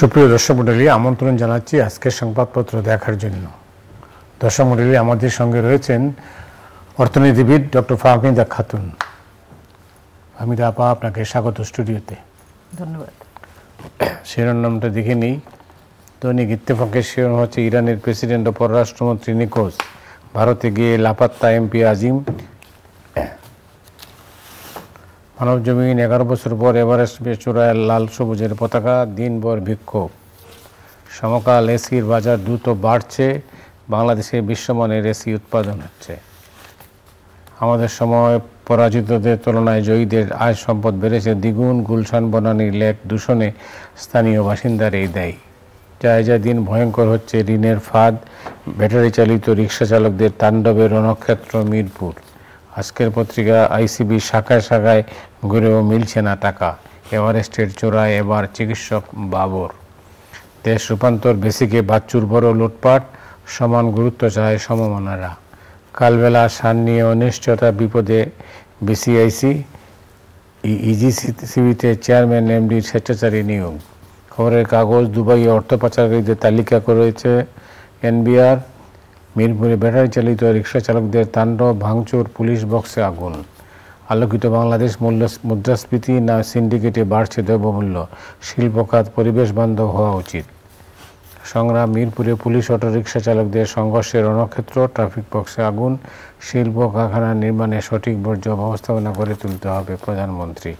সুপ্রিয় দর্শক মণ্ডলী, আমন্ত্রণ জানাচ্ছি আজকের সংবাদপত্র দেখার জন্য। দর্শক মণ্ডলী, আমাদের সঙ্গে রয়েছেন অর্থনীতিবিদ ডক্টর ফাহমিদা খাতুন। ফাহমিদা আপা, আপনাকে স্বাগত স্টুডিওতে। ধন্যবাদ। শিরোনামটা দেখে নিই। দৈনিক ইত্তেফাকের শিরোনাম হচ্ছে ইরানের প্রেসিডেন্ট ও পররাষ্ট্রমন্ত্রী নিখোঁজ, ভারতে গিয়ে লাপাত্তা এমপি আজিম। মানবজমিন 11 বছর পর এভারেস্ট চূড়ায় লাল সবুজের পতাকা, দিনভর বিক্ষোভ। সমকাল এসির বাজার দ্রুত বাড়ছে, বাংলাদেশে বিশ্বমানের এসি উৎপাদন হচ্ছে। আমাদের সময় পরাজিতদের তুলনায় জয়ীদের আয় সম্পদ বেড়েছে দ্বিগুণ, গুলশান বনানী লেক দূষণে স্থানীয় বাসিন্দার এই দায়ী। যা দিন ভয়ঙ্কর হচ্ছে ঋণের ফাঁদ, ব্যাটারি চালিত রিক্সা চালকদের তাণ্ডবের রণক্ষেত্র মিরপুর। আজকের পত্রিকা আইসিবি শাখায় শাখায় ঘুরেও মিলছে না টাকা, এভারেস্টের চূড়ায় এবার চিকিৎসক বাবর। দেশ রূপান্তর বেসিকে বাচ্চুর বড় লুটপাট, সমান গুরুত্ব চায় সমমনারা। কালবেলা সার নিয়ে অনিশ্চয়তা, বিপদে বিসিআইসি, ইজিসিবিতে চেয়ারম্যান এমডির স্বেচ্ছাচারী নিয়োগ। খবরের কাগজ, দুবাইয়ে অর্থ পাচারকারীদের তালিকা করেছে এনবিআর। মিরপুরে ব্যাটারি চালিত রিক্সা চালকদের তাণ্ডব, ভাঙচুর, পুলিশ বক্সে আগুন। আলোকিত বাংলাদেশ, মুদ্রাস্ফীতি না সিন্ডিকেটে বাড়ছে দ্রব্যমূল্য, শিল্প খাত পরিবেশ বান্ধব হওয়া উচিত। সংগ্রাম, মিরপুরে পুলিশ অটোরিক্সা চালকদের সংঘর্ষের রণক্ষেত্র, ট্রাফিক বক্সে আগুন। শিল্প কারখানা নির্মাণে সঠিক বর্জ্য ব্যবস্থাপনা করে তুলতে হবে প্রধানমন্ত্রী।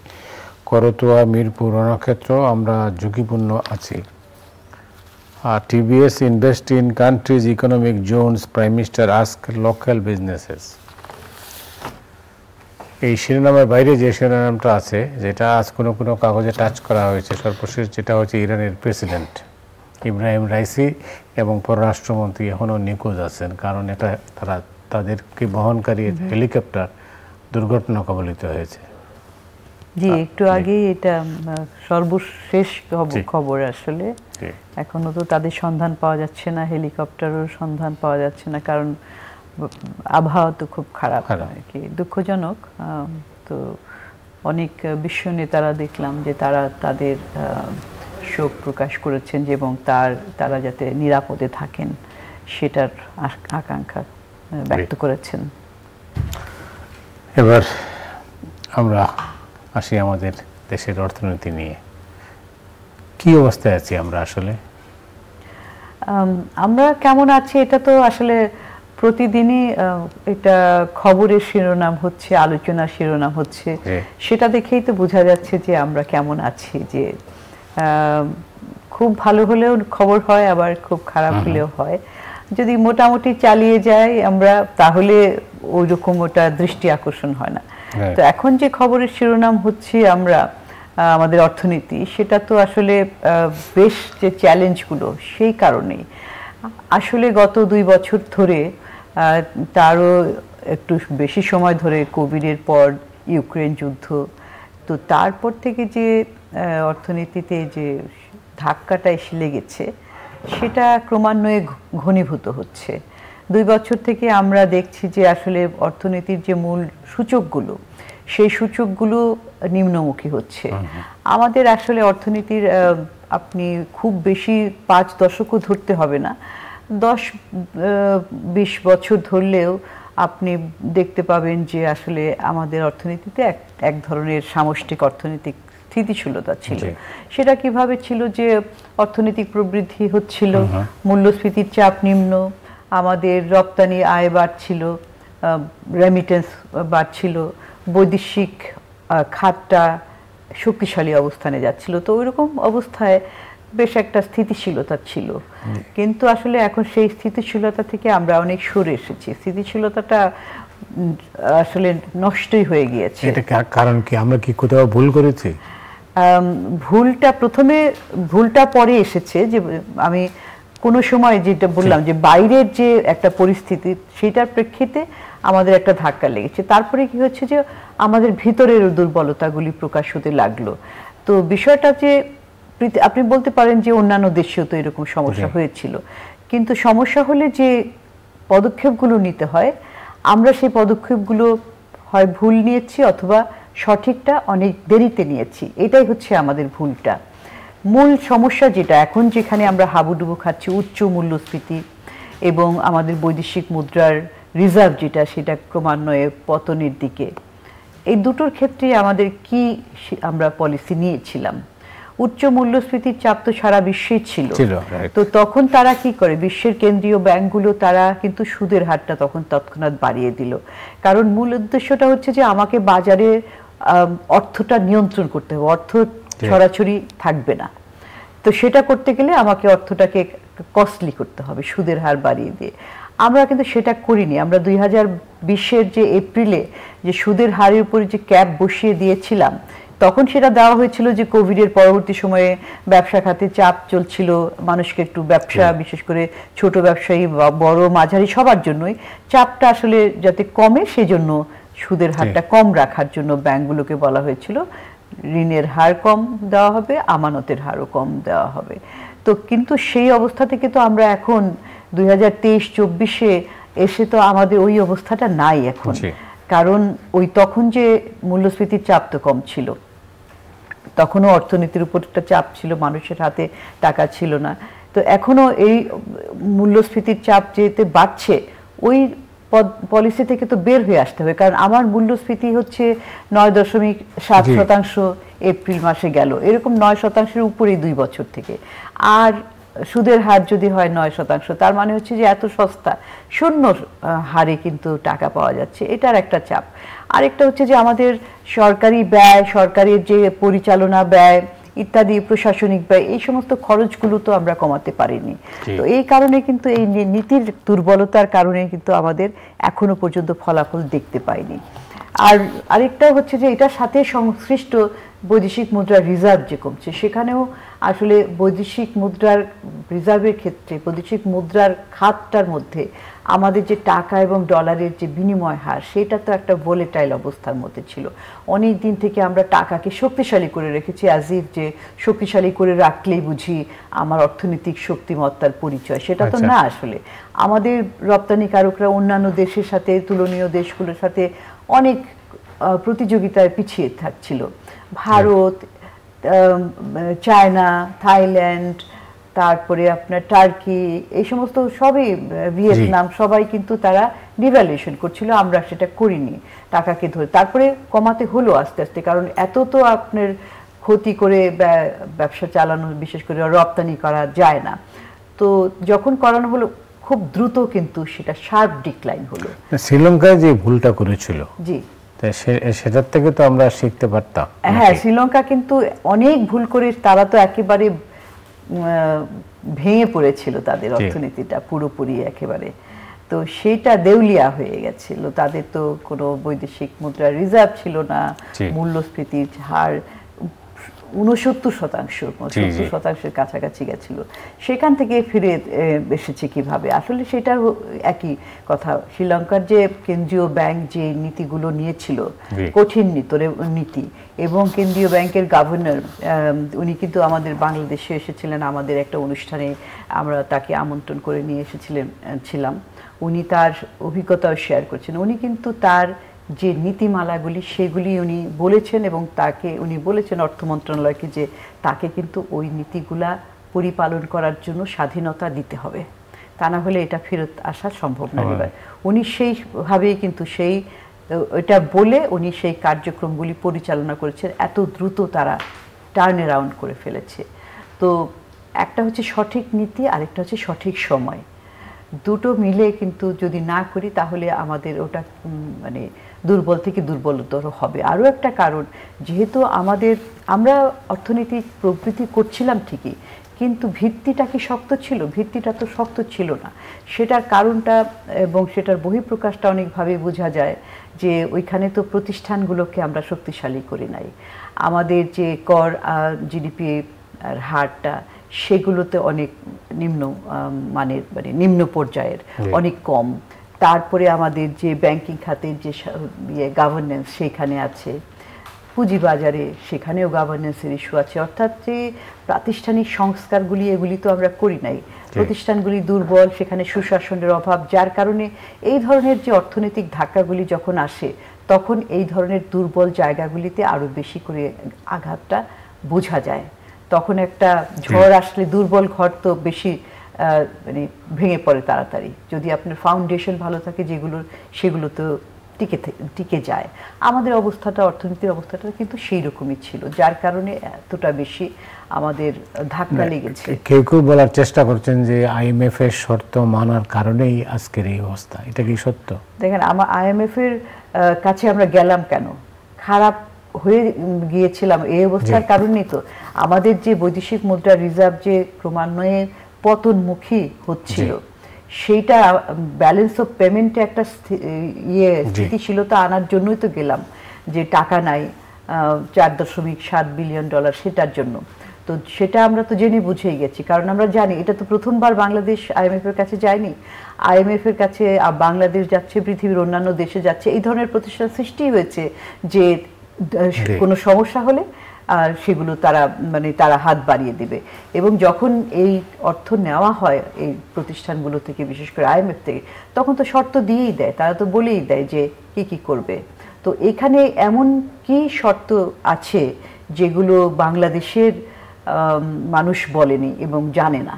করতোয়া, মিরপুর রণক্ষেত্র, আমরা ঝুঁকিপূর্ণ আছি। TBS invest in countries' economic zones, Prime Minister asked local businesses. এই শিরোনামের বাইরে যে শিরোনামটা আছে, যেটা আজ কোনো কাগজে টাচ করা হয়েছে, সর্বশেষ যেটা হচ্ছে ইরানের প্রেসিডেন্ট ইব্রাহিম রাইসি এবং পররাষ্ট্রমন্ত্রী এখনও নিখোঁজ আছেন, কারণ এটা তাদেরকে বহনকারী হেলিকপ্টার দুর্ঘটনা কবলিত হয়েছে। জি, একটু আগে এটা সর্বশেষ খবর। আসলে এখনো তো তাদের সন্ধান পাওয়া যাচ্ছে না, হেলিকপ্টারের সন্ধান পাওয়া যাচ্ছে না, কারণ আবহাওয়া তো খুব খারাপ আর কি, দুঃখজনক। তো অনেক বিশ্ব নেতারা দেখলাম যে তারা তাদের শোক প্রকাশ করেছেন এবং তারা যাতে নিরাপদে থাকেন সেটার আকাঙ্ক্ষা ব্যক্ত করেছেন। এবার আমরা আসি আমাদের দেশের অর্থনীতি নিয়ে। কি অবস্থায় আছি আমরা? আসলে আমরা কেমন আছি এটা তো আসলে প্রতিদিনই এটা খবরের শিরোনাম হচ্ছে, আলোচনার শিরোনাম হচ্ছে, সেটা দেখেই তো বোঝা যাচ্ছে যে আমরা কেমন আছি। যে খুব ভালো হলেও খবর হয়, আবার খুব খারাপ হলেও হয়। যদি মোটামুটি চালিয়ে যাই আমরা, তাহলে ওই রকম ওটা দৃষ্টি আকর্ষণ হয় না। তো এখন যে খবরের শিরোনাম হচ্ছে আমরা আমাদের অর্থনীতি, সেটা তো আসলে বেশ যে চ্যালেঞ্জগুলো, সেই কারণেই আসলে গত 2 বছর ধরে, তারও একটু বেশি সময় ধরে, কোভিডের পর ইউক্রেন যুদ্ধ, তো তারপর থেকে যে অর্থনীতিতে যে ধাক্কাটা এসে লেগেছে, সেটা ক্রমান্বয়ে ঘনীভূত হচ্ছে। 2 বছর থেকে আমরা দেখছি যে আসলে অর্থনীতির যে মূল সূচকগুলো, সেই সূচকগুলো নিম্নমুখী হচ্ছে। আমাদের আসলে অর্থনীতির আপনি খুব বেশি 5 দশকও ধরতে হবে না, 10-20 বছর ধরলেও আপনি দেখতে পাবেন যে আসলে আমাদের অর্থনীতিতে এক ধরনের সামষ্টিক অর্থনৈতিক স্থিতিশীলতা ছিল। সেটা কিভাবে ছিল? যে অর্থনৈতিক প্রবৃদ্ধি হচ্ছিল, মূল্যস্ফীতির চাপ নিম্ন, আমাদের রপ্তানি আয় বাড়ছিল, রেমিটেন্স বাড়ছিল, বৈদেশিক খাতটা শক্তিশালী অবস্থানে যাচ্ছিল। তো ওইরকম অবস্থায় বেশ একটা স্থিতিশীলতা ছিল। কিন্তু আসলে এখন সেই স্থিতিশীলতা থেকে আমরা অনেক সরে এসেছি। স্থিতিশীলতাটা আসলে নষ্টই হয়ে গিয়েছে। এটা কারণ কি? আমরা কি কোথাও ভুল করেছি? ভুলটা পরে এসেছে। যে আমি কোনো সময় যেটা বললাম যে বাইরের যে একটা পরিস্থিতি, সেটার প্রেক্ষিতে আমাদের একটা ধাক্কা লেগেছে। তারপরে কি হচ্ছে যে আমাদের ভিতরের দুর্বলতাগুলি প্রকাশ হতে লাগলো। তো বিষয়টা যে আপনি বলতে পারেন যে অন্যান্য দেশেও তো এরকম সমস্যা হয়েছিল, কিন্তু সমস্যা হলে যে পদক্ষেপগুলো নিতে হয়, আমরা সেই পদক্ষেপগুলো হয় ভুল নিয়েছি অথবা সঠিকটা অনেক দেরিতে নিয়েছি। এটাই হচ্ছে আমাদের ভুলটা। মূল সমস্যা যেটা এখন যেখানে আমরা হাবুডুবু খাচ্ছি উচ্চ মূল্যস্ফীতি এবং আমাদের বৈদেশিক মুদ্রার রিজার্ভ যেটা সেটা ক্রমান্বয়ে পতনের দিকে, এই দুটোর ক্ষেত্রে আমাদের কি আমরা পলিসি নিয়েছিলাম। উচ্চ মূল্যস্ফীতির চাপ তো সারা বিশ্বেই ছিল, তো তখন তারা কি করে, বিশ্বের কেন্দ্রীয় ব্যাংকগুলো তারা কিন্তু সুদের হারটা তখন তৎক্ষণাৎ বাড়িয়ে দিল, কারণ মূল উদ্দেশ্যটা হচ্ছে যে আমাকে বাজারে অর্থটা নিয়ন্ত্রণ করতে হবে, অর্থ ছড়াছড়ি থাকবে না। তো সেটা করতে গেলে আমাকে অর্থটাকে কস্টলি করতে হবে সুদের হার বাড়িয়ে দিয়ে। আমরা কিন্তু সেটা করিনি। আমরা 2020-এর যে এপ্রিলে যে সুদের হারের উপরে যে ক্যাপ বসিয়ে দিয়েছিলাম, তখন সেটা দেওয়া হয়েছিল যে কোভিডের পরবর্তী সময়ে ব্যবসা খাতে চাপ চলছিল, মানুষকে একটু ব্যবসা, বিশেষ করে ছোট ব্যবসায়ী, বড় মাঝারি সবার জন্যই চাপটা আসলে যাতে কমে সেজন্য সুদের হারটা কম রাখার জন্য ব্যাংকগুলোকে বলা হয়েছিল ঋণের হার কম দেওয়া হবে, আমানতের হারও কম দেওয়া হবে। তো কিন্তু সেই অবস্থা থেকে তো আমরা এখন 2023-24-এ এসে তো আমাদের ওই অবস্থাটা নাই এখন, কারণ ওই তখন যে মূল্যস্ফীতির চাপ তো কম ছিল, তখনও অর্থনীতির উপর একটা চাপ ছিল, মানুষের হাতে টাকা ছিল না। তো এখনো এই মূল্যস্ফীতির চাপ যেতে বাড়ছে, ওই পলিসি থেকে তো বের হয়ে আসতে হবে, কারণ আমার মূল্যস্ফীতি হচ্ছে 9.7% এপ্রিল মাসে গেল, এরকম 9%-এর উপরেই 2 বছর থেকে। আর সুদের হার যদি হয় 9%, তার মানে হচ্ছে যে এত সস্তা, শূন্য হারে কিন্তু টাকা পাওয়া যাচ্ছে, এটার একটা চাপ। আরেকটা হচ্ছে যে আমাদের সরকারি ব্যয়, সরকারের যে পরিচালনা ব্যয় ইত্যাদি, প্রশাসনিক ব্যয়, এই সমস্ত খরচগুলো তো আমরা কমাতে পারিনি। তো এই কারণে কিন্তু এই নীতির দুর্বলতার কারণে কিন্তু আমাদের এখনো পর্যন্ত ফলাফল দেখতে পাইনি। আর আরেকটা হচ্ছে যে এটার সাথে সংশ্লিষ্ট বৈদেশিক মুদ্রার রিজার্ভ যে কমছে, সেখানেও আসলে বৈদেশিক মুদ্রার রিজার্ভের ক্ষেত্রে বৈদেশিক মুদ্রার খাতটার মধ্যে আমাদের যে টাকা এবং ডলারের যে বিনিময় হার, সেটা তো একটা ভোলেটাইল অবস্থার মধ্যে ছিল। অনেক দিন থেকে আমরা টাকাকে শক্তিশালী করে রেখেছি, আজিফ যে শক্তিশালী করে রাখলেই বুঝি আমার অর্থনৈতিক শক্তিমত্তার পরিচয়, সেটা তো না। আসলে আমাদের রপ্তানিকারকরা অন্যান্য দেশের সাথে, তুলনীয় দেশগুলোর সাথে অনেক প্রতিযোগিতায় পিছিয়ে থাকছিল। ভারত, চায়না, থাইল্যান্ড, তারপরে আপনার টার্কি, এই সমস্ত সবই, ভিয়েতনাম, সবাই কিন্তু তারা ডিভ্যালুয়েশন করছিল, আমরা সেটা করিনি, টাকাকে ধরে। তারপরে কমাতে হলো আস্তে আস্তে, কারণ এত তো আপনার ক্ষতি করে ব্যবসা চালানো, বিশেষ করে রপ্তানি করা যায় না। তো যখন করানো হলো খুব দ্রুত কিন্তু সেটা শার্প ডিক্লাইন হলো। শ্রীলঙ্কায় যে ভুলটা করেছিল, জি, সেটার থেকে তো আমরা শিখতে পারতাম। হ্যাঁ, শ্রীলঙ্কা কিন্তু অনেক ভুল করে, তারা তো একেবারে ভেঙে পড়েছিল, তাদের অর্থনীতিটা পুরোপুরি একেবারে। তো সেটা দেউলিয়া হয়ে গেছিল, তাদের তো কোনো বৈদেশিক মুদ্রার রিজার্ভ ছিল না, মূল্যস্ফীতির হার 69%, কাছাকাছি গেছিল। সেখান থেকে ফিরে এসেছে কিভাবে, আসলে সেটা একই কথা। শ্রীলঙ্কার যে কেন্দ্রীয় ব্যাংক যে নীতিগুলো নিয়েছিল, কঠিন নীতি, এবং কেন্দ্রীয় ব্যাংকের গভর্নর, উনি কিন্তু আমাদের বাংলাদেশে এসেছিলেন, আমাদের একটা অনুষ্ঠানে আমরা তাকে আমন্ত্রণ করে নিয়ে ছিলাম। উনি তার অভিজ্ঞতাও শেয়ার করছেন। উনি কিন্তু তার যে নীতিমালাগুলি সেগুলি উনি বলেছেন, এবং তাকে উনি বলেছেন অর্থ মন্ত্রণালয়কে যে তাকে কিন্তু ওই নীতিগুলা পরিপালন করার জন্য স্বাধীনতা দিতে হবে, তা না হলে এটা ফেরত আসা সম্ভব না। এবার উনি সেইভাবেই কিন্তু এটা বলে উনি সেই কার্যক্রমগুলি পরিচালনা করেছেন, এত দ্রুত তারা টার্ন অ্যারাউন্ড করে ফেলেছে। তো একটা হচ্ছে সঠিক নীতি, আরেকটা হচ্ছে সঠিক সময়, দুটো মিলে কিন্তু যদি না করি তাহলে আমাদের ওটা মানে দুর্বল থেকে দুর্বলতর হবে। আরও একটা কারণ, যেহেতু আমরা অর্থনৈতিক প্রবৃদ্ধি করছিলাম ঠিকই, কিন্তু ভিত্তিটা কি শক্ত ছিল? ভিত্তিটা তো শক্ত ছিল না। সেটার কারণটা এবং সেটার বহিঃপ্রকাশটা অনেকভাবে বোঝা যায় যে ওইখানে তো প্রতিষ্ঠানগুলোকে আমরা শক্তিশালী করি নাই। আমাদের যে কর জিডিপি আর হারটা, সেগুলোতে অনেক নিম্ন মানের, মানে নিম্ন পর্যায়ের, অনেক কম। তারপরে আমাদের যে ব্যাংকিং খাতের যে গভর্নেন্স সেখানে আছে, পুঁজিবাজারে সেখানেও গভর্নেন্সের ইস্যু আছে, অর্থাৎ যে প্রাতিষ্ঠানিক সংস্কারগুলি এগুলি তো আমরা করি নাই। প্রতিষ্ঠানগুলি দুর্বল, সেখানে সুশাসনের অভাব, যার কারণে এই ধরনের যে অর্থনৈতিক ধাক্কাগুলি যখন আসে, তখন এই ধরনের দুর্বল জায়গাগুলিতে আরও বেশি করে আঘাতটা বোঝা যায়। তখন একটা ঝড় আসলে দুর্বল ঘর তো বেশি মানে ভেঙে পড়ে তাড়াতাড়ি। যদি আপনার ফাউন্ডেশন ভালো থাকে সেগুলো তো টিকে যায়। আমাদের অবস্থাটা, অর্থনীতির অবস্থাটা কিন্তু সেই রকমই ছিল, যার কারণে এতটা বেশি আমাদের ধাক্কা লেগেছে। কেউ কেউ বলার চেষ্টা করছেন যে IMF এর শর্ত মানার কারণেই আজকের এই অবস্থা। এটা কি সত্য? দেখেন, IMF এর কাছে আমরা গেলাম কেন? খারাপ হয়ে গিয়েছিলাম এই অবস্থার কারণেই তো। আমাদের যে বৈদেশিক মুদ্রা রিজার্ভ যে ক্রমান্বয়ে পতনমুখী হচ্ছিল, সেইটা ব্যালেন্স অফ পেমেন্টে একটা স্থিতিশীলতা আনার জন্যই তো গেলাম, যে টাকা নাই $4.7 বিলিয়ন, সেটার জন্য। তো সেটা আমরা তো জেনে বুঝেই গেছি, কারণ আমরা জানি এটা তো প্রথমবার বাংলাদেশ IMF এর কাছে যায়নি। IMF এর কাছে বাংলাদেশ যাচ্ছে, পৃথিবীর অন্যান্য দেশে যাচ্ছে। এই ধরনের প্রতিষ্ঠান সৃষ্টি হয়েছে যে কোনো সমস্যা হলে সেগুলো তারা হাত বাড়িয়ে দিবে। এবং যখন এই অর্থ নেওয়া হয় এই প্রতিষ্ঠানগুলো থেকে, বিশেষ করে IMF থেকে, তখন তো শর্ত দিয়েই দেয়, তারা তো বলেই দেয় যে কি করবে। তো এখানে এমন কি শর্ত আছে যেগুলো বাংলাদেশের মানুষ বলেনি এবং জানে না।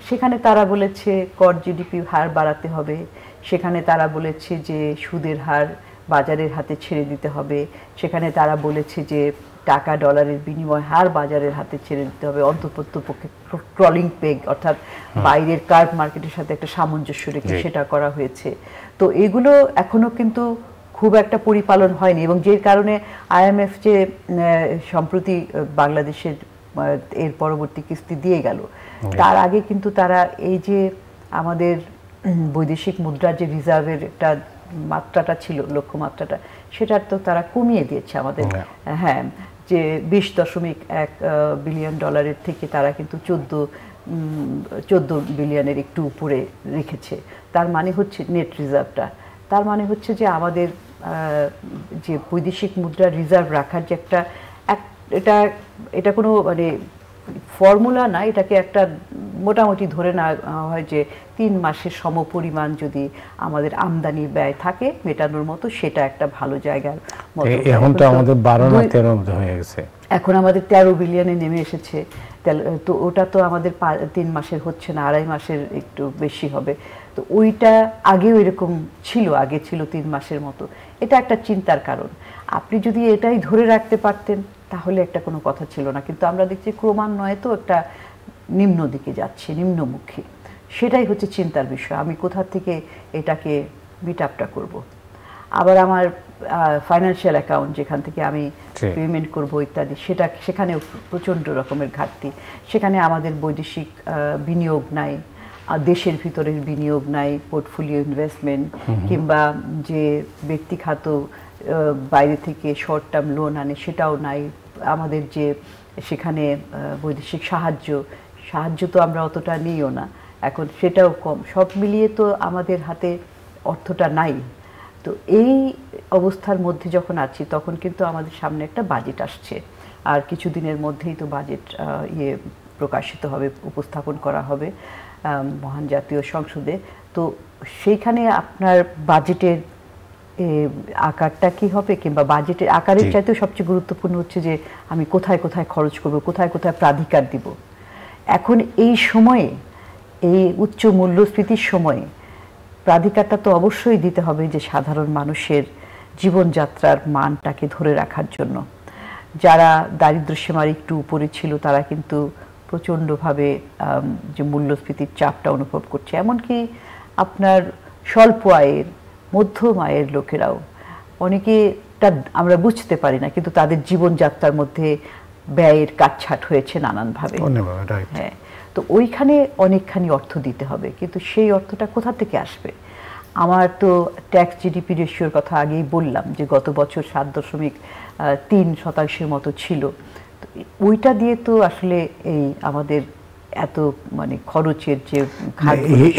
সেখানে তারা বলেছে কর GDP হার বাড়াতে হবে, সেখানে তারা বলেছে যে সুদের হার বাজারের হাতে ছেড়ে দিতে হবে, সেখানে তারা বলেছে যে টাকা ডলারের বিনিময় হার বাজারের হাতে ছেড়ে দিতে হবে, অন্ততপক্ষে ক্রলিং পেগ অর্থাৎ বাইরের কার্ভ মার্কেটের সাথে একটা সামঞ্জস্য রেখে সেটা করা হয়েছে। তো এগুলো এখনো কিন্তু খুব একটা পরিপালন হয়নি, এবং যে কারণে IMF যে সম্প্রতি বাংলাদেশের এর পরবর্তী কিস্তি দিয়ে গেল, তার আগে কিন্তু তারা এই যে আমাদের বৈদেশিক মুদ্রার যে রিজার্ভের একটা মাত্রাটা ছিল, লক্ষ্যমাত্রাটা, সেটার তো তারা কমিয়ে দিয়েছে আমাদের। হ্যাঁ, যে $20.1 বিলিয়ন থেকে তারা কিন্তু 14 বিলিয়নের একটু উপরে রেখেছে। তার মানে হচ্ছে নেট রিজার্ভটা, তার মানে হচ্ছে যে আমাদের যে বৈদেশিক মুদ্রা রিজার্ভ রাখার যে এটা কোনো মানে ফর্মুলা না, এটাকে একটা মোটামুটি ধরে নেওয়া হয় যে 3 মাসের সমপরিমাণ যদি আমাদের আমদানি ব্যয় থাকে মেটানোর মতো, সেটা একটা ভালো জায়গার মতো। এখন তো আমাদের 12 না 13 হয়ে গেছে, এখন আমাদের 13 বিলিয়নে নেমে এসেছে। তো ওটা তো আমাদের 3 মাসের হচ্ছে না, 2.5 মাসের একটু বেশি হবে। তো ওইটা আগেও এরকম ছিল, আগে ছিল 3 মাসের মতো। এটা একটা চিন্তার কারণ। আপনি যদি এটাই ধরে রাখতে পারতেন তাহলে একটা কোনো কথা ছিল না, কিন্তু আমরা দেখছি ক্রমান্বয়ে তো একটা নিম্ন দিকে যাচ্ছে, নিম্নমুখী। সেটাই হচ্ছে চিন্তার বিষয়, আমি কোথা থেকে এটাকে মিট আপটা করবো। আবার আমার ফাইন্যান্সিয়াল অ্যাকাউন্ট যেখান থেকে আমি পেমেন্ট করব ইত্যাদি, সেখানেও প্রচণ্ড রকমের ঘাটতি। সেখানে আমাদের বৈদেশিক বিনিয়োগ নাই, দেশের ভিতরের বিনিয়োগ নাই, পোর্টফোলিও ইনভেস্টমেন্ট কিংবা যে ব্যক্তিগত বাইরে থেকে শর্ট টার্ম লোন আনে সেটাও নাই। আমাদের যে সেখানে বৈদেশিক সাহায্য তো আমরা অতটা নিইও না এখন, সেটাও কম। সব মিলিয়ে তো আমাদের হাতে অর্থটা নাই। তো এই অবস্থার মধ্যে যখন আছি, তখন কিন্তু আমাদের সামনে একটা বাজেট আসছে, আর কিছুদিনের মধ্যেই তো বাজেট প্রকাশিত হবে, উপস্থাপন করা হবে মহান জাতীয় সংসদে। তো সেইখানে আপনার বাজেটের আকারটা কি হবে, কিংবা বাজেটের আকারের চাইতেও সবচেয়ে গুরুত্বপূর্ণ হচ্ছে যে আমি কোথায় কোথায় খরচ করব, কোথায় কোথায় প্রাধিকার দিব। এখন এই সময়ে, এই উচ্চ মূল্যস্ফীতির সময়ে প্রাধিকারটা তো অবশ্যই দিতে হবে যে সাধারণ মানুষের জীবনযাত্রার মানটাকে ধরে রাখার জন্য। যারা দারিদ্র্যসীমার একটু উপরে ছিল তারা কিন্তু প্রচণ্ডভাবে যে মূল্যস্ফীতির চাপটা অনুভব করছে। এমনকি আপনার স্বল্প আয়ের, মধ্যম আয়ের লোকেরাও, অনেকে তা আমরা বুঝতে পারি না, কিন্তু তাদের জীবনযাত্রার মধ্যে ব্যয়ের কাটছাট হয়েছে নানানভাবে। হ্যাঁ, তো ওইখানে অনেকখানি অর্থ দিতে হবে, কিন্তু সেই অর্থটা কোথা থেকে আসবে? আমার তো ট্যাক্স GDP রেশিওর কথা আগেই বললাম যে গত বছর 7.3% মতো ছিল। ওইটা দিয়ে তো আসলে এই আমাদের এত মানে খরচের যে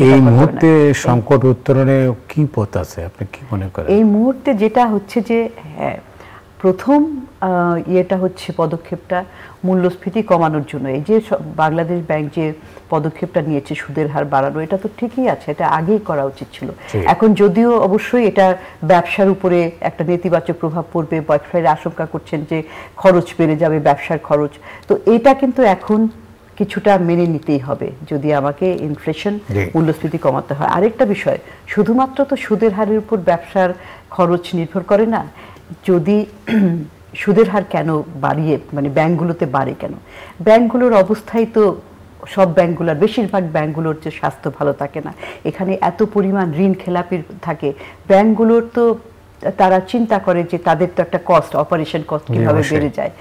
এই মুহূর্তে সংকট উত্তরণে কি পথ আছে, আপনি কি মনে করেন? এই মুহূর্তে যেটা হচ্ছে যে হ্যাঁ, প্রথম ইয়েটা হচ্ছে পদক্ষেপটা মূল্যস্ফীতি কমানোর জন্য। এই যে বাংলাদেশ ব্যাংক যে পদক্ষেপটা নিয়েছে সুদের হার বাড়ানো, এটা তো ঠিকই আছে, এটা আগেই করা উচিত ছিল। এখন যদিও অবশ্যই এটা ব্যবসার উপরে একটা নেতিবাচক প্রভাব পড়বে, ব্যবসায়ীরা আশঙ্কা করছেন যে খরচ বেড়ে যাবে, ব্যবসার খরচ, তো এটা কিন্তু এখন কিছুটা মেনে নিতেই হবে যদি আমাকে ইনফ্লেশন মূল্যস্ফীতি কমাতে হয়। আরেকটা বিষয়, শুধুমাত্র তো সুদের হারের উপর ব্যবসার খরচ নির্ভর করে না। যদি সুদের হার কেন বাড়িয়ে মানে ব্যাংকগুলোতে বাড়ে কেন, ব্যাংকগুলোর অবস্থাই তো, সব ব্যাংকগুলোর বেশিরভাগ ব্যাংকগুলোর যে স্বাস্থ্য ভালো থাকে না, এখানে এত পরিমাণ ঋণ খেলাপি থাকে, ব্যাংকগুলোর তো তারা চিন্তা করে যে তাদের তো একটা কস্ট, অপারেশন কস্ট কীভাবে বেড়ে যায়,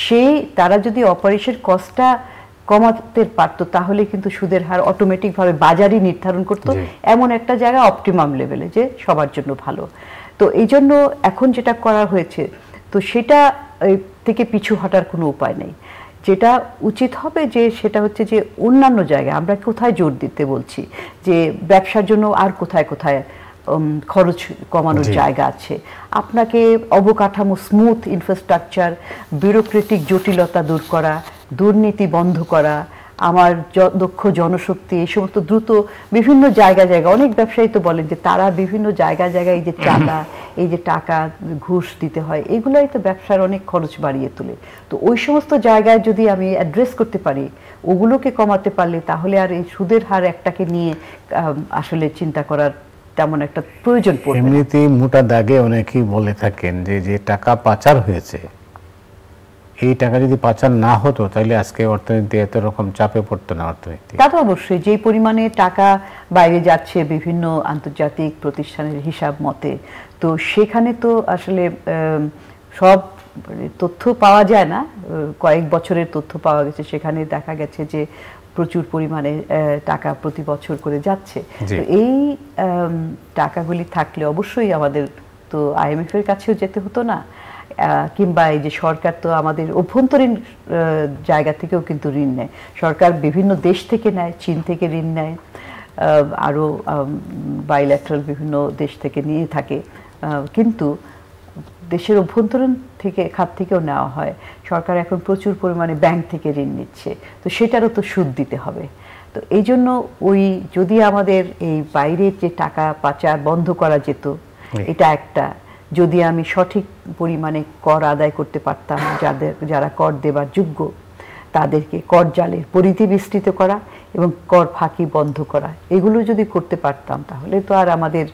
সেই তারা যদি অপারেশন কস্টটা কমাতে পারতো তাহলে কিন্তু সুদের হার অটোমেটিকভাবে বাজারই নির্ধারণ করতো এমন একটা জায়গা অপটিমাম লেভেলে যে সবার জন্য ভালো। তো এই জন্য এখন যেটা করা হয়েছে, তো সেটা থেকে পিছু হটার কোনো উপায় নেই। যেটা উচিত হবে যে সেটা হচ্ছে যে অন্যান্য জায়গায় আমরা কোথায় জোর দিতে বলছি, যে ব্যবসার জন্য আর কোথায় কোথায় খরচ কমানোর জায়গা আছে। আপনাকে অবকাঠামো, স্মুথ ইনফ্রাস্ট্রাকচার, ব্যুরোক্রেটিক জটিলতা দূর করা, দুর্নীতি বন্ধ করা, আমার দক্ষ জনশক্তি, এই সমস্ত দ্রুত বিভিন্ন জায়গায় অনেক ব্যবসায়ী তো বলেন যে তারা বিভিন্ন জায়গায় এই যে চাঁদা, এই যে টাকা ঘুষ দিতে হয়, এগুলোই তো ব্যবসার অনেক খরচ বাড়িয়ে তোলে। তো ওই সমস্ত জায়গায় যদি আমি অ্যাড্রেস করতে পারি, ওগুলোকে কমাতে পারলে তাহলে আর এই সুদের হার একটাকে নিয়ে আসলে চিন্তা করার তেমন একটা প্রয়োজন পড়বে না। এমনিতেই মোটা দাগে অনেকেই বলে থাকেন যে যে টাকা পাচার হয়েছে, এই টাকা যদি পাচার না হতো তাহলে আজকে অর্থনীতি এত রকম চাপে পড়তো না। অর্থনীতি তা তো অবশ্যই, যে পরিমাণে টাকা বাইরে যাচ্ছে বিভিন্ন আন্তর্জাতিক প্রতিষ্ঠানের হিসাব মতে, তো সেখানে তো আসলে সব তথ্য পাওয়া যায় না, কয়েক বছরের তথ্য পাওয়া গেছে, সেখানে দেখা গেছে যে প্রচুর পরিমাণে টাকা প্রতি বছর করে যাচ্ছে। তো এই টাকাগুলি থাকলে অবশ্যই আমাদের তো IMF এর কাছেও যেতে হতো না, কিংবা এই যে সরকার তো আমাদের অভ্যন্তরীণ জায়গা থেকেও কিন্তু ঋণ নেয়, সরকার বিভিন্ন দেশ থেকে নেয়, চীন থেকে ঋণ নেয়, আরও বাইল্যাটারাল বিভিন্ন দেশ থেকে নিয়ে থাকে, কিন্তু দেশের অভ্যন্তরীণ থেকে খাত থেকেও নেওয়া হয়। সরকার এখন প্রচুর পরিমাণে ব্যাংক থেকে ঋণ নিচ্ছে, তো সেটারও তো সুদ দিতে হবে। তো এই জন্য ওই যদি আমাদের এই বাইরের যে টাকা পাচার বন্ধ করা যেত, এটা একটা, যদি আমি সঠিক পরিমাণে কর আদায় করতে পারতাম, যারা কর দেবার যোগ্য তাদেরকে কর জালের পরিধি বিস্তৃত করা এবং কর ফাঁকি বন্ধ করা, এগুলো যদি করতে পারতাম তাহলে তো আর আমাদের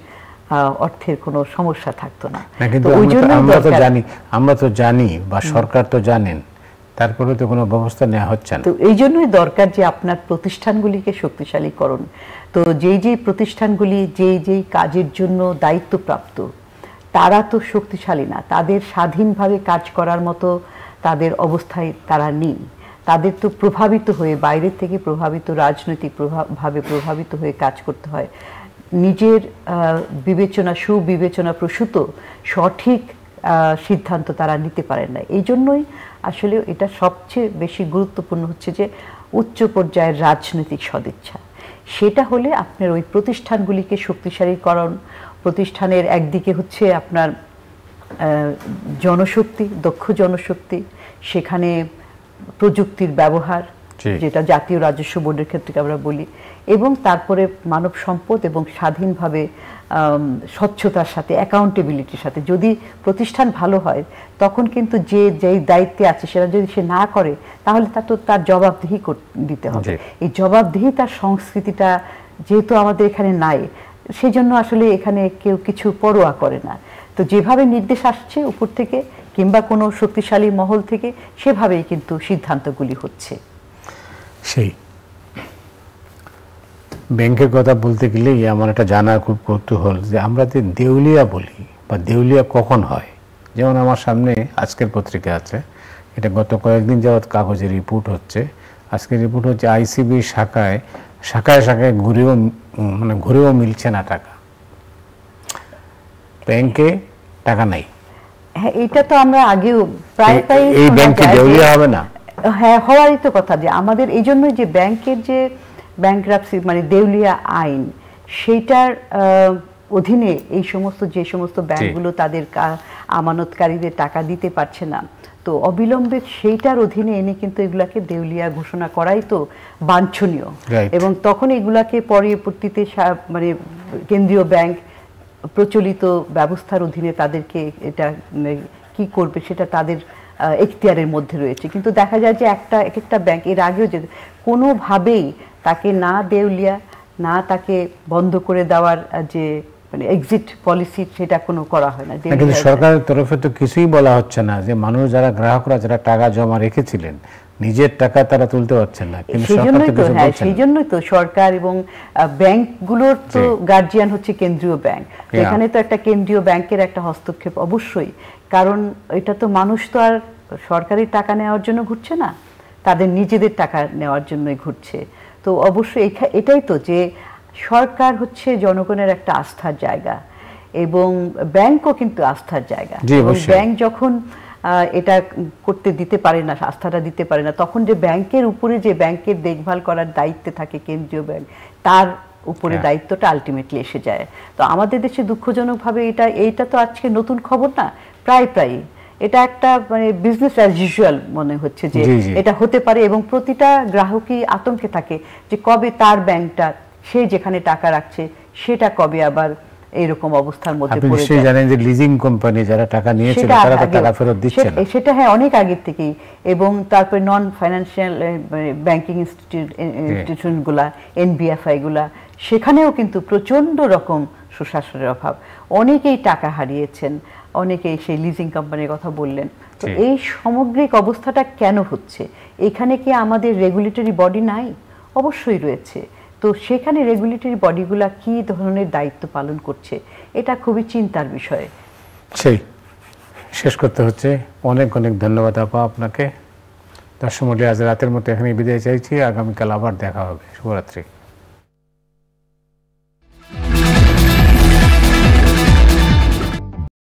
অর্থের কোনো সমস্যা থাকতো না। কিন্তু আমরা তো জানি বা সরকার তো জানেন, তারপরে তো কোনো ব্যবস্থা নেওয়া হচ্ছে না। তো এই জন্যই দরকার যে আপনার প্রতিষ্ঠানগুলিকে শক্তিশালীকরণ। তো যেই প্রতিষ্ঠানগুলি যেই কাজের জন্য দায়িত্বপ্রাপ্ত, তারা তো শক্তিশালী না, তাদের স্বাধীনভাবে কাজ করার মতো তাদের অবস্থায় তারা নেই। তাদের তো প্রভাবিত হয়ে, বাইরের থেকে প্রভাবিত, রাজনৈতিক ভাবে প্রভাবিত হয়ে কাজ করতে হয়। নিজের সুবিবেচনা প্রসূত সঠিক সিদ্ধান্ত তারা নিতে পারেন না। এই জন্যই আসলে এটা সবচেয়ে বেশি গুরুত্বপূর্ণ হচ্ছে যে উচ্চ পর্যায়ের রাজনৈতিক সদিচ্ছা। সেটা হলে আপনার ওই প্রতিষ্ঠানগুলিকে শক্তিশালীকরণ, প্রতিষ্ঠানের একদিকে হচ্ছে আপনার জনশক্তি, দক্ষ জনশক্তি, সেখানে প্রযুক্তির ব্যবহার, যেটা জাতীয় রাজস্ব বোর্ডের ক্ষেত্রে আমরা বলি, এবং তারপরে মানব সম্পদ এবং স্বাধীনভাবে স্বচ্ছতার সাথে, অ্যাকাউন্টেবিলিটির সাথে। যদি প্রতিষ্ঠান ভালো হয় তখন কিন্তু যেই দায়িত্বে আছে সেটা যদি সে না করে তাহলে তার জবাবদিহি দিতে হবে। এই জবাবদিহিতার সংস্কৃতিটা যেহেতু আমাদের এখানে নাই, সেই জন্য আসলে এখানে কেউ কিছু পরোয়া করে না। তো যেভাবে নির্দেশ আসছে উপর থেকে কিংবা কোনো শক্তিশালী মহল থেকে, সেভাবেই কিন্তু সিদ্ধান্তগুলি হচ্ছে। সেই ব্যাংকের কথা বলতে গেলেই আমার একটা জানার খুব কৌতূহল যে আমরা যে দেউলিয়া বলি বা দেউলিয়া কখন হয়। যেমন আমার সামনে আজকের পত্রিকা আছে, এটা গত কয়েকদিন যাবৎ কাগজে রিপোর্ট হচ্ছে। আজকের রিপোর্ট হচ্ছে ICB শাখায় ঘুরেও মিলছে না টাকা, ব্যাংকে টাকা নাই। হ্যাঁ, এটা তো আমরা আগেও প্রায় এই ব্যাংকে দেউলিয়া হবে না। হ্যাঁ, হওয়ারই তো কথা। যে আমাদের এই জন্যই যে ব্যাংকের যে ব্যাংকরাপসি মানে দেউলিয়া আইন, সেইটার অধীনে এই যে সমস্ত ব্যাংকগুলো তাদের আমানতকারীদের টাকা দিতে পারছে না, তো অবিলম্বে সেইটার অধীনে এনে কিন্তু এগুলাকে দেউলিয়া ঘোষণা করাই তো বাঞ্ছনীয়, এবং তখন এগুলাকে পরবর্তীতে মানে কেন্দ্রীয় ব্যাংক প্রচলিত ব্যবস্থার অধীনে তাদেরকে এটা কি করবে সেটা তাদের এখতিয়ারের মধ্যে রয়েছে। কিন্তু দেখা যায় যে এক একটা ব্যাংক এর আগেও যে কোনোভাবেই তাকে না দেউলিয়া না তাকে বন্ধ করে দেওয়ার যে মানে এক্সিট পলিসি সেটা কোনো করা হয় না। কিন্তু সরকারের তরফে তো কিছুই বলা হচ্ছে না যে মানুষ যারা গ্রাহকরা যারা টাকা জমা রেখেছিলেন নিজের টাকা তারা তুলতে পারছেন না, কিন্তু সেই জন্যই তো সরকার এবং ব্যাংকগুলোর তো গার্জিয়ান হচ্ছে কেন্দ্রীয় ব্যাংক। এখানে তো একটা কেন্দ্রীয় ব্যাংকের একটা হস্তক্ষেপ অবশ্যই, কারণ এটা তো মানুষ তো আর সরকারি টাকা নেওয়ার জন্য ঘুরছে না, তাদের নিজেদের টাকা নেওয়ার জন্যই ঘুরছে। তো অবশ্যই এটাই তো যে সরকার হচ্ছে জনগণের একটা আস্থার জায়গা এবং ব্যাংকও কিন্তু আস্থার জায়গা। ব্যাংক যখন এটা করতে দিতে পারে না, আস্থাটা দিতে পারে না, তখন যে ব্যাংকের উপরে যে ব্যাংকের দেখভাল করার দায়িত্বে থাকে কেন্দ্রীয় ব্যাংক, তার উপরে দায়িত্বটা আলটিমেটলি এসে যায়। তো আমাদের দেশে দুঃখজনকভাবে এইটা তো আজকে নতুন খবর না, প্রায় এটা একটা মানে বিজনেস অ্যাজ ইউজুয়াল মনে হচ্ছে যে এটা হতে পারে, এবং প্রতিটা গ্রাহকই আতঙ্কে থাকে যে কবে তার ব্যাংকটা সে যেখানে টাকা রাখছে সেটা কবে আবার এইরকম অবস্থার মধ্যে পড়ে যায়। আপনি জানেন যে লিজিং কোম্পানি যারা টাকা নিয়েছিল তারা তো টাকা ফেরত দিচ্ছে না, সেটা হ্যাঁ অনেক আগে থেকেই। এবং তারপরে নন ফাইন্যান্সিয়াল ব্যাংকিং ইনস্টিটিউশনগুলা এনবিএফআই গুলা, সেখানেও কিন্তু প্রচন্ড রকম সুশাসনের অভাব, অনেকেই টাকা হারিয়েছেন, অনেকেই সেই লিজিং কোম্পানির কথা বললেন। তো এই সামগ্রিক অবস্থাটা কেন হচ্ছে? এখানে কি আমাদের রেগুলেটরি বডি নাই? অবশ্যই রয়েছে। তো সেখানে রেগুলেটরি বডিগুলা কি ধরনের দায়িত্ব পালন করছে, এটা খুবই চিন্তার বিষয়। সেই শেষ করতে হচ্ছে। অনেক অনেক ধন্যবাদ আপা আপনাকে। দর্শক মণ্ডলী, আজ রাতের মতো এখানেই বিদায় চাইছি, আগামীকাল আবার দেখা হবে। শুভরাত্রি।